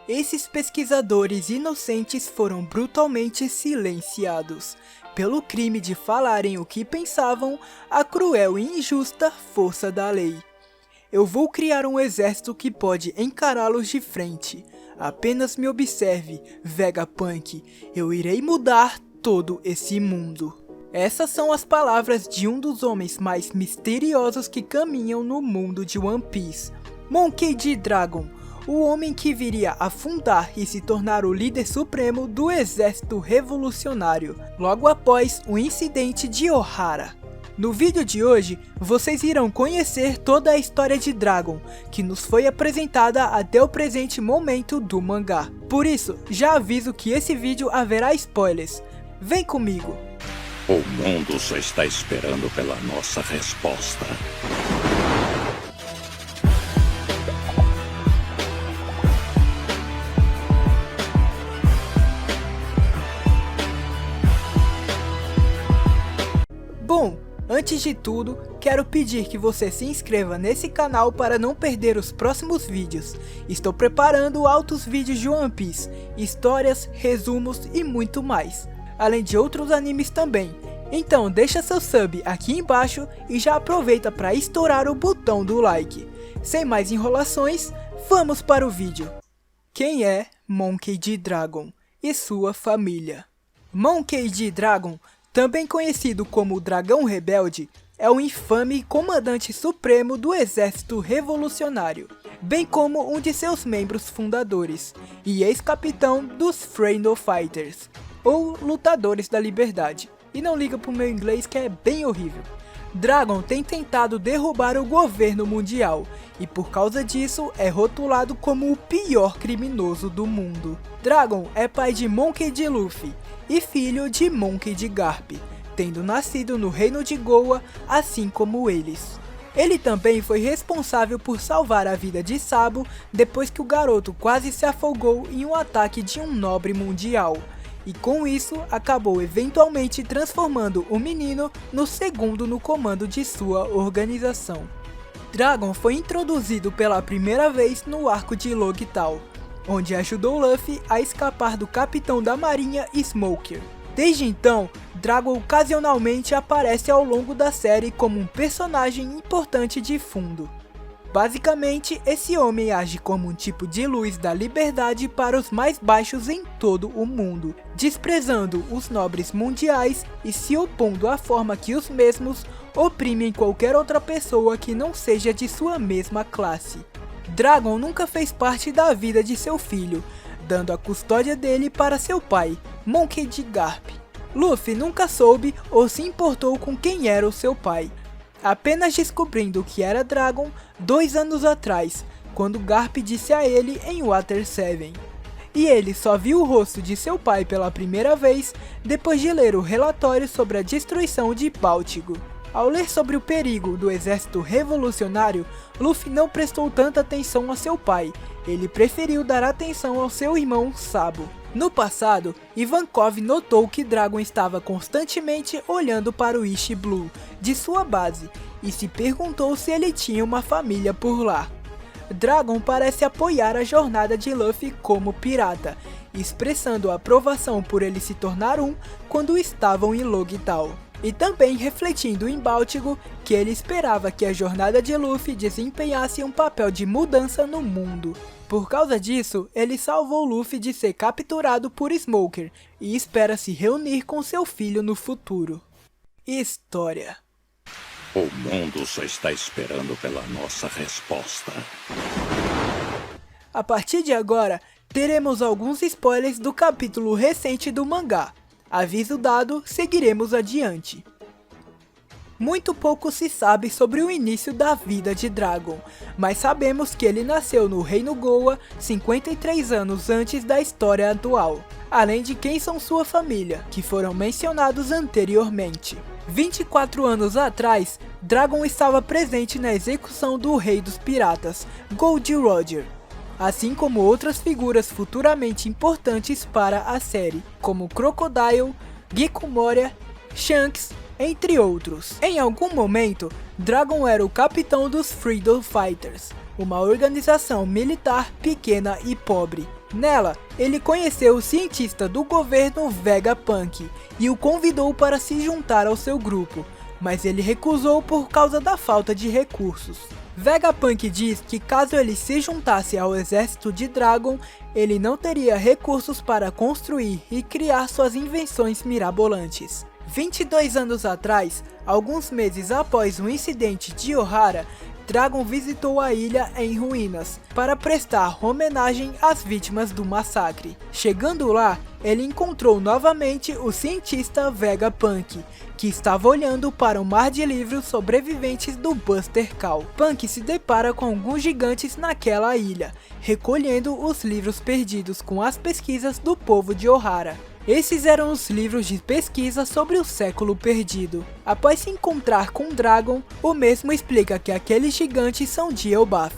Esses pesquisadores inocentes foram brutalmente silenciados, pelo crime de falarem o que pensavam, a cruel e injusta força da lei. Eu vou criar um exército que pode encará-los de frente. Apenas me observe, Vegapunk, eu irei mudar todo esse mundo. Essas são as palavras de um dos homens mais misteriosos que caminham no mundo de One Piece, Monkey D. Dragon, o homem que viria a fundar e se tornar o líder supremo do exército revolucionário, logo após o incidente de Ohara. No vídeo de hoje, vocês irão conhecer toda a história de Dragon, que nos foi apresentada até o presente momento do mangá. Por isso, já aviso que esse vídeo haverá spoilers. Vem comigo! O mundo só está esperando pela nossa resposta. Bom, antes de tudo, quero pedir que você se inscreva nesse canal para não perder os próximos vídeos. Estou preparando altos vídeos de One Piece, histórias, resumos e muito mais, além de outros animes também. Então deixa seu sub aqui embaixo e já aproveita para estourar o botão do like. Sem mais enrolações, vamos para o vídeo. Quem é Monkey D. Dragon e sua família? Monkey D. Dragon, também conhecido como o Dragão Rebelde, é o infame comandante supremo do exército revolucionário, bem como um de seus membros fundadores, e ex-capitão dos Freedom Fighters, ou Lutadores da Liberdade. E não liga pro meu inglês que é bem horrível. Dragon tem tentado derrubar o governo mundial, e por causa disso é rotulado como o pior criminoso do mundo. Dragon é pai de Monkey D. Luffy e filho de Monkey D. Garp, tendo nascido no reino de Goa, assim como eles. Ele também foi responsável por salvar a vida de Sabo depois que o garoto quase se afogou em um ataque de um nobre mundial, e com isso acabou eventualmente transformando o menino no segundo no comando de sua organização. Dragon foi introduzido pela primeira vez no arco de Logital, onde ajudou Luffy a escapar do capitão da marinha Smoker. Desde então, Dragon ocasionalmente aparece ao longo da série como um personagem importante de fundo. Basicamente, esse homem age como um tipo de luz da liberdade para os mais baixos em todo o mundo, desprezando os nobres mundiais e se opondo à forma que os mesmos oprimem qualquer outra pessoa que não seja de sua mesma classe. Dragon nunca fez parte da vida de seu filho, dando a custódia dele para seu pai, Monkey D. Garp. Luffy nunca soube ou se importou com quem era o seu pai, apenas descobrindo que era Dragon 2 anos atrás, quando Garp disse a ele em Water 7. E ele só viu o rosto de seu pai pela primeira vez depois de ler o relatório sobre a destruição de Báltico. Ao ler sobre o perigo do exército revolucionário, Luffy não prestou tanta atenção a seu pai, ele preferiu dar atenção ao seu irmão Sabo. No passado, Ivankov notou que Dragon estava constantemente olhando para o East Blue de sua base e se perguntou se ele tinha uma família por lá. Dragon parece apoiar a jornada de Luffy como pirata, expressando aprovação por ele se tornar um quando estavam em Logital. E também refletindo em Báltico que ele esperava que a jornada de Luffy desempenhasse um papel de mudança no mundo. Por causa disso, ele salvou Luffy de ser capturado por Smoker e espera se reunir com seu filho no futuro. História. O mundo só está esperando pela nossa resposta. A partir de agora, teremos alguns spoilers do capítulo recente do mangá. Aviso dado, seguiremos adiante. Muito pouco se sabe sobre o início da vida de Dragon, mas sabemos que ele nasceu no Reino Goa 53 anos antes da história atual, além de quem são sua família, que foram mencionados anteriormente. 24 anos atrás, Dragon estava presente na execução do Rei dos Piratas, Gold Roger, assim como outras figuras futuramente importantes para a série, como Crocodile, Gecko Moria, Shanks, entre outros. Em algum momento, Dragon era o capitão dos Freedom Fighters, uma organização militar pequena e pobre, Nela, ele conheceu o cientista do governo Vegapunk e o convidou para se juntar ao seu grupo, mas ele recusou por causa da falta de recursos. Vegapunk diz que caso ele se juntasse ao exército de Dragon, ele não teria recursos para construir e criar suas invenções mirabolantes. 22 anos atrás, alguns meses após o incidente de Ohara, Dragon visitou a ilha em ruínas para prestar homenagem às vítimas do massacre. Chegando lá, ele encontrou novamente o cientista Vegapunk, que estava olhando para um mar de livros sobreviventes do Buster Call. Punk se depara com alguns gigantes naquela ilha, recolhendo os livros perdidos com as pesquisas do povo de Ohara. Esses eram os livros de pesquisa sobre o século perdido. Após se encontrar com Dragon, o mesmo explica que aqueles gigantes são de Elbaf,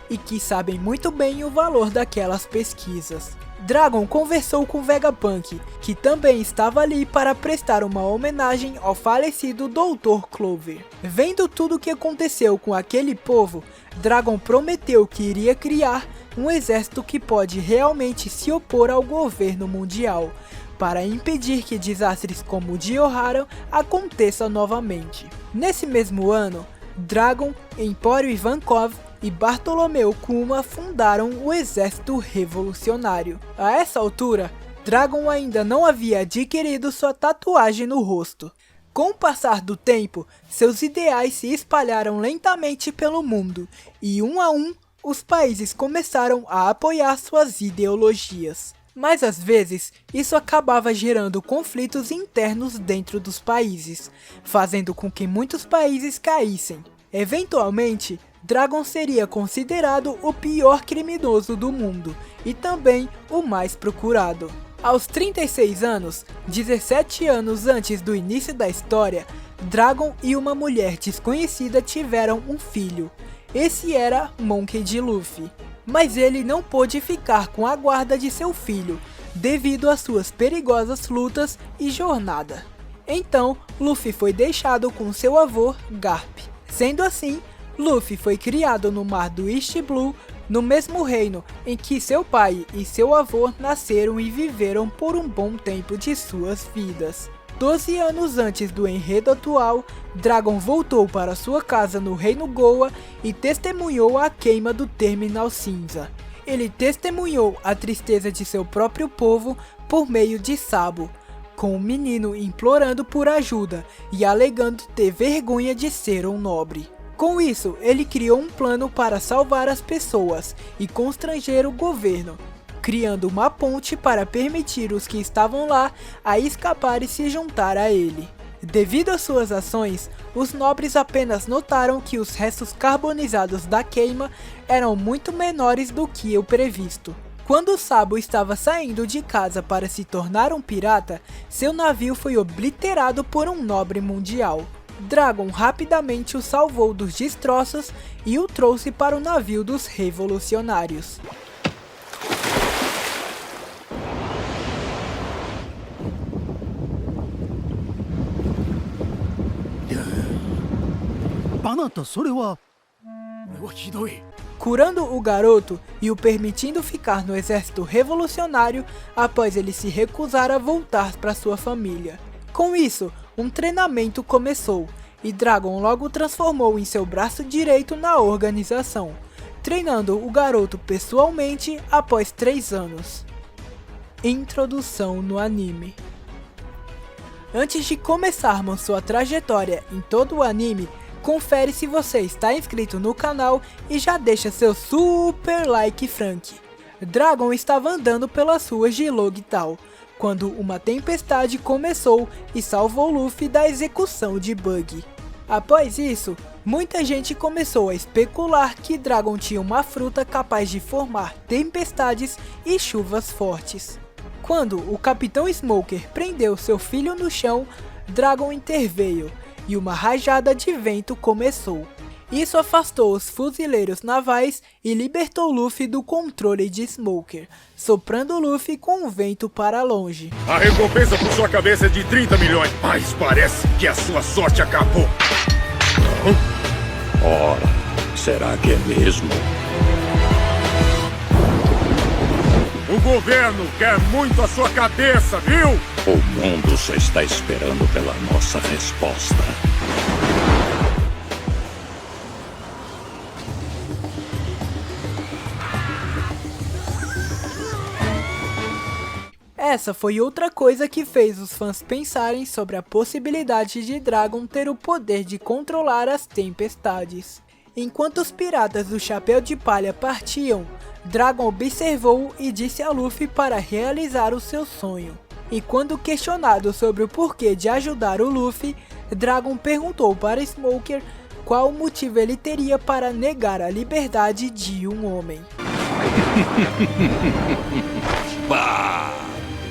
e que sabem muito bem o valor daquelas pesquisas. Dragon conversou com Vegapunk, que também estava ali para prestar uma homenagem ao falecido Dr. Clover. Vendo tudo o que aconteceu com aquele povo, Dragon prometeu que iria criar um exército que pode realmente se opor ao governo mundial, para impedir que desastres como o de Ohara aconteçam novamente. Nesse mesmo ano, Dragon, Empório Ivankov e Bartolomeu Kuma fundaram o Exército Revolucionário. A essa altura, Dragon ainda não havia adquirido sua tatuagem no rosto. Com o passar do tempo, seus ideais se espalharam lentamente pelo mundo, e um a um, os países começaram a apoiar suas ideologias. Mas às vezes, isso acabava gerando conflitos internos dentro dos países, fazendo com que muitos países caíssem. Eventualmente, Dragon seria considerado o pior criminoso do mundo, e também o mais procurado. Aos 36 anos, 17 anos antes do início da história, Dragon e uma mulher desconhecida tiveram um filho. Esse era Monkey D. Luffy. Mas ele não pôde ficar com a guarda de seu filho, devido às suas perigosas lutas e jornada. Então, Luffy foi deixado com seu avô, Garp. Sendo assim, Luffy foi criado no mar do East Blue, no mesmo reino em que seu pai e seu avô nasceram e viveram por um bom tempo de suas vidas. 12 anos antes do enredo atual, Dragon voltou para sua casa no Reino Goa e testemunhou a queima do Terminal Cinza. Ele testemunhou a tristeza de seu próprio povo por meio de Sabo, com o menino implorando por ajuda e alegando ter vergonha de ser um nobre. Com isso, ele criou um plano para salvar as pessoas e constranger o governo, criando uma ponte para permitir os que estavam lá a escapar e se juntar a ele. Devido às suas ações, os nobres apenas notaram que os restos carbonizados da queima eram muito menores do que o previsto. Quando Sabo estava saindo de casa para se tornar um pirata, seu navio foi obliterado por um nobre mundial. Dragon rapidamente o salvou dos destroços e o trouxe para o navio dos revolucionários. Curando o garoto e o permitindo ficar no exército revolucionário após ele se recusar a voltar para sua família. Com isso, um treinamento começou e Dragon logo o transformou em seu braço direito na organização, treinando o garoto pessoalmente após 3 anos. Introdução no anime. Antes de começarmos sua trajetória em todo o anime, confere se você está inscrito no canal e já deixa seu super like Frank. Dragon estava andando pelas ruas de Logital, quando uma tempestade começou e salvou Luffy da execução de Bug. Após isso, muita gente começou a especular que Dragon tinha uma fruta capaz de formar tempestades e chuvas fortes. Quando o Capitão Smoker prendeu seu filho no chão, Dragon interveio e uma rajada de vento começou. Isso afastou os fuzileiros navais e libertou Luffy do controle de Smoker, soprando Luffy com o vento para longe. A recompensa por sua cabeça é de 30 milhões, mas parece que a sua sorte acabou. Ora, será que é mesmo? O governo quer muito a sua cabeça, viu? O mundo só está esperando pela nossa resposta. Essa foi outra coisa que fez os fãs pensarem sobre a possibilidade de Dragon ter o poder de controlar as tempestades. Enquanto os piratas do Chapéu de Palha partiam, Dragon observou e disse a Luffy para realizar o seu sonho. E quando questionado sobre o porquê de ajudar o Luffy, Dragon perguntou para Smoker qual motivo ele teria para negar a liberdade de um homem. Bah!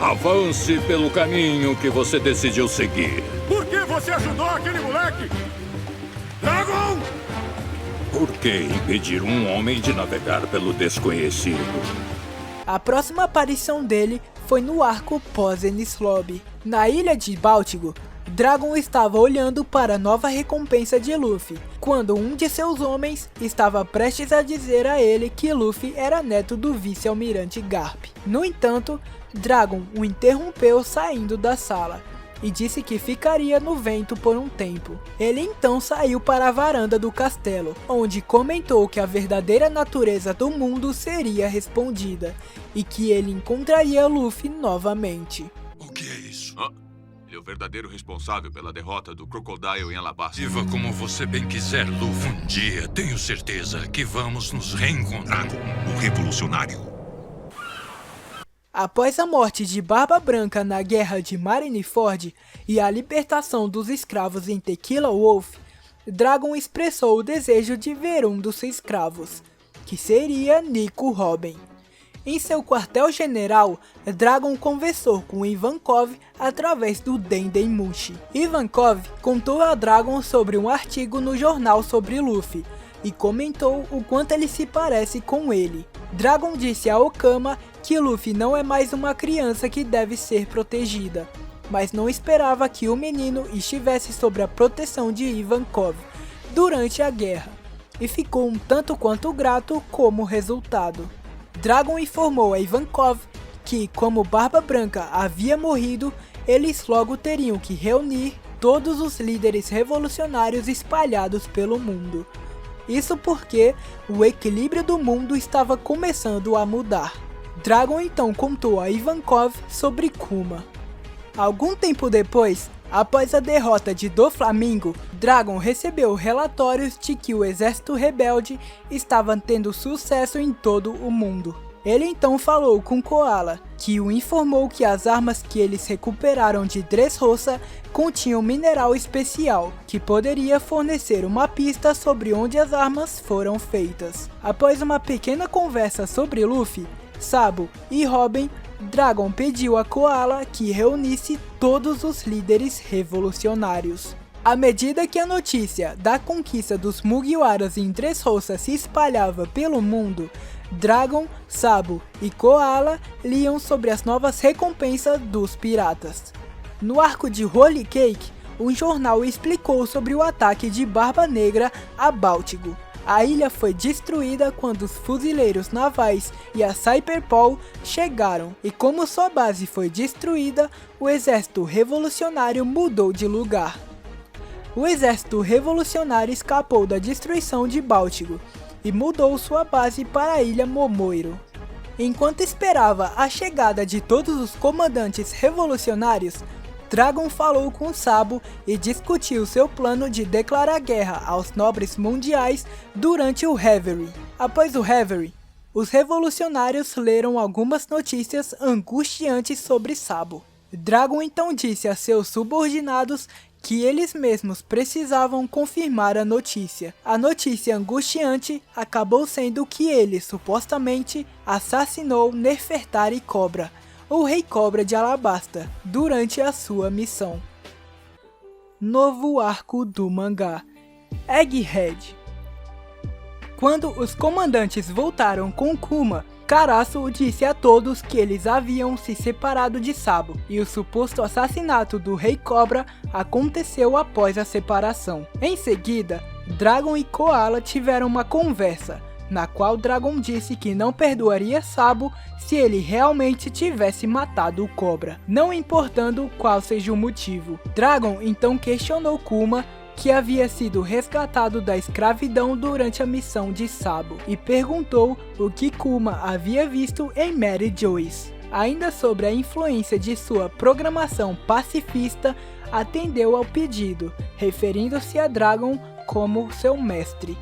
Avance pelo caminho que você decidiu seguir. Por que você ajudou aquele moleque? Dragon! Por que impedir um homem de navegar pelo desconhecido? A próxima aparição dele foi no arco pós-Enies Lobby. Na ilha de Baltigo, Dragon estava olhando para a nova recompensa de Luffy, quando um de seus homens estava prestes a dizer a ele que Luffy era neto do vice-almirante Garp. No entanto, Dragon o interrompeu saindo da sala e disse que ficaria no vento por um tempo. Ele então saiu para a varanda do castelo, onde comentou que a verdadeira natureza do mundo seria respondida e que ele encontraria Luffy novamente. O que é isso? Ele é o verdadeiro responsável pela derrota do Crocodile em Alabasta. Viva como você bem quiser, Luffy. Um dia tenho certeza que vamos nos reencontrar com o Revolucionário. Após a morte de Barba Branca na guerra de Marineford e a libertação dos escravos em Tequila Wolf, Dragon expressou o desejo de ver um dos seus escravos, que seria Nico Robin. Em seu quartel-general, Dragon conversou com Ivankov através do Dendemushi. Ivankov contou a Dragon sobre um artigo no jornal sobre Luffy e comentou o quanto ele se parece com ele. Dragon disse a Okama que Luffy não é mais uma criança que deve ser protegida, mas não esperava que o menino estivesse sob a proteção de Ivankov durante a guerra, e ficou um tanto quanto grato como resultado. Dragon informou a Ivankov que, como Barba Branca havia morrido, eles logo teriam que reunir todos os líderes revolucionários espalhados pelo mundo. Isso porque o equilíbrio do mundo estava começando a mudar. Dragon então contou a Ivankov sobre Kuma. Algum tempo depois, após a derrota de Doflamingo, Dragon recebeu relatórios de que o exército rebelde estava tendo sucesso em todo o mundo. Ele então falou com Koala, que o informou que as armas que eles recuperaram de Dressrosa continham mineral especial, que poderia fornecer uma pista sobre onde as armas foram feitas. Após uma pequena conversa sobre Luffy, Sabo e Robin, Dragon pediu a Koala que reunisse todos os líderes revolucionários. À medida que a notícia da conquista dos Mugiwaras em Dressrosa se espalhava pelo mundo, Dragon, Sabo e Koala liam sobre as novas recompensas dos piratas. No arco de Holy Cake, um jornal explicou sobre o ataque de Barba Negra a Baltigo. A ilha foi destruída quando os fuzileiros navais e a Cyberpol chegaram, e como sua base foi destruída, o exército revolucionário mudou de lugar. O exército revolucionário escapou da destruição de Baltigo e mudou sua base para a ilha Momoiro. Enquanto esperava a chegada de todos os comandantes revolucionários, Dragon falou com Sabo e discutiu seu plano de declarar guerra aos nobres mundiais durante o Reverie. Após o Reverie, os revolucionários leram algumas notícias angustiantes sobre Sabo. Dragon então disse a seus subordinados que eles mesmos precisavam confirmar a notícia. A notícia angustiante acabou sendo que ele supostamente assassinou Nefertari Cobra, o Rei Cobra de Alabasta, durante a sua missão. Novo arco do mangá, Egghead. Quando os comandantes voltaram com Kuma, Karasu disse a todos que eles haviam se separado de Sabo, e o suposto assassinato do Rei Cobra aconteceu após a separação. Em seguida, Dragon e Koala tiveram uma conversa, na qual Dragon disse que não perdoaria Sabo se ele realmente tivesse matado o Cobra, não importando qual seja o motivo. Dragon então questionou Kuma, que havia sido resgatado da escravidão durante a missão de Sabo, e perguntou o que Kuma havia visto em Mary Joyce. Ainda sobre a influência de sua programação pacifista, atendeu ao pedido, referindo-se a Dragon como seu mestre.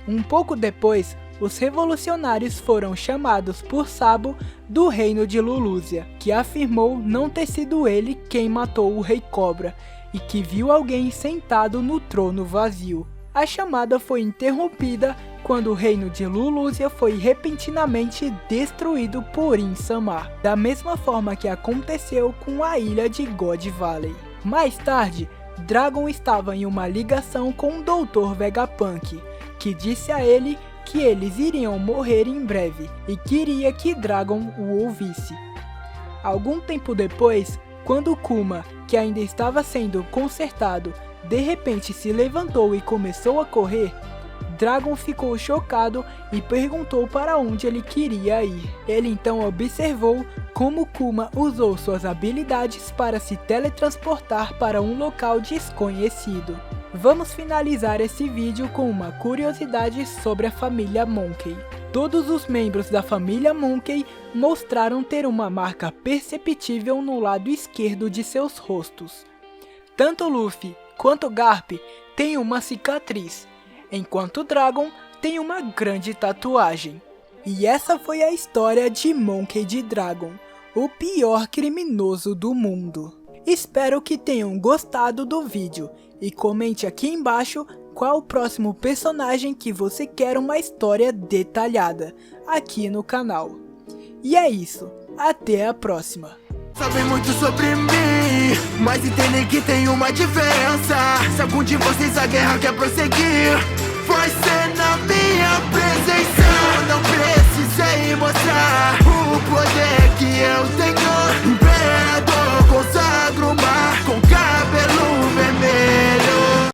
Um pouco depois, os revolucionários foram chamados por Sabo do reino de Lulusia, que afirmou não ter sido ele quem matou o Rei Cobra e que viu alguém sentado no trono vazio. A chamada foi interrompida quando o reino de Lulusia foi repentinamente destruído por In-Samar, da mesma forma que aconteceu com a ilha de God Valley. Mais tarde, Dragon estava em uma ligação com o Dr. Vegapunk, que disse a ele que eles iriam morrer em breve e queria que Dragon o ouvisse. Algum tempo depois, quando Kuma, que ainda estava sendo consertado, de repente se levantou e começou a correr, Dragon ficou chocado e perguntou para onde ele queria ir. Ele então observou como Kuma usou suas habilidades para se teletransportar para um local desconhecido. Vamos finalizar esse vídeo com uma curiosidade sobre a família Monkey. Todos os membros da família Monkey mostraram ter uma marca perceptível no lado esquerdo de seus rostos. Tanto Luffy quanto Garp têm uma cicatriz, enquanto Dragon tem uma grande tatuagem. E essa foi a história de Monkey D. Dragon, o pior criminoso do mundo. Espero que tenham gostado do vídeo e comente aqui embaixo qual o próximo personagem que você quer uma história detalhada aqui no canal. E é isso, até a próxima. Sabem muito sobre mim, mas entendem que tem uma diferença. Se algum de vocês a guerra quer prosseguir, vai ser na minha.